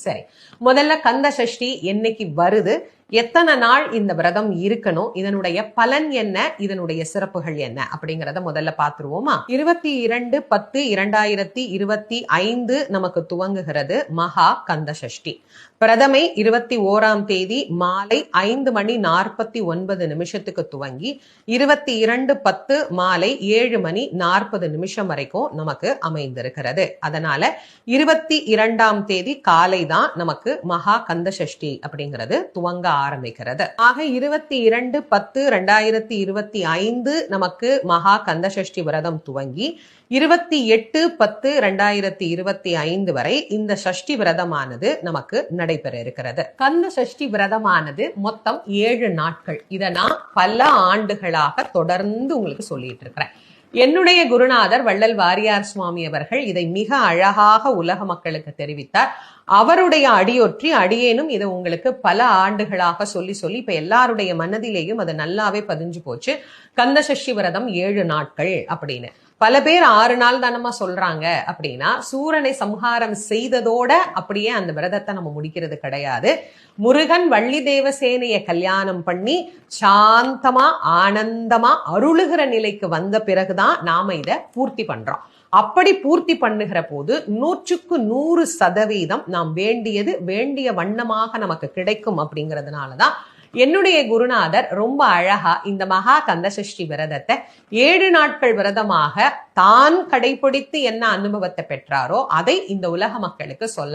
சரி, முதல்ல கந்த சஷ்டி என்னைக்கு வருது, எத்தனை நாள் இந்த விரதம் இருக்கணும், இதனுடைய பலன் என்ன, இதனுடைய சிறப்புகள் என்ன அப்படிங்கறத முதல்ல பாத்துருவோமா. 22/10/2025 நமக்கு துவங்குகிறது மகா கந்த சஷ்டி. பிரதமை 21ஆம் தேதி மாலை 5:49 துவங்கி 22/10 மாலை 7:40 வரைக்கும் நமக்கு அமைந்திருக்கிறது. அதனால 22ஆம் தேதி காலை தான் நமக்கு மகா கந்த சஷ்டி அப்படிங்கிறது துவங்க ஆரம்பிக்கிறது. ஆக 22/10/2025 நமக்கு மகா கந்த சஷ்டி விரதம் துவங்கி 28/10/2025 வரை இந்த சஷ்டி விரதமானது நமக்கு நடைபெற இருக்கிறது. கந்த சஷ்டி விரதமானது மொத்தம் 7 நாட்கள். இதை நான் பல ஆண்டுகளாக தொடர்ந்து உங்களுக்கு சொல்லிட்டு இருக்கிறேன். என்னுடைய குருநாதர் வள்ளல் வாரியார் சுவாமி அவர்கள் இதை மிக அழகாக உலக மக்களுக்கு தெரிவித்தார். அவருடைய அடியொற்றி அடியேனும் இதை உங்களுக்கு பல ஆண்டுகளாக சொல்லி இப்ப எல்லாருடைய மனதிலேயும் அது நல்லாவே பதிஞ்சு போச்சு. கந்த சஷ்டி விரதம் 7 நாட்கள் அப்படின்னு. பல பேர் 6 நாள் தானமா சொல்றாங்க அப்படின்னா, சூரனை சம்ஹாரம் செய்ததோட அப்படியே அந்த விரதத்தை நம்ம முடிக்கிறது கிடையாது. முருகன் வள்ளி தேவசேனைய கல்யாணம் பண்ணி சாந்தமா ஆனந்தமா அருளுகிற நிலைக்கு வந்த பிறகுதான் நாம இதை பூர்த்தி பண்றோம். அப்படி பூர்த்தி பண்ணுகிற போது 100% நாம் வேண்டியது வேண்டிய வண்ணமாக நமக்கு கிடைக்கும். அப்படிங்கிறதுனாலதான் என்னுடைய குருநாதர் ரொம்ப அழகா இந்த மகா கந்த சஷ்டி விரதத்தை 7 நாட்கள் விரதமாக தான் கடைபிடித்து என்ன அனுபவத்தை பெற்றாரோ அதை இந்த உலக மக்களுக்கு சொல்ல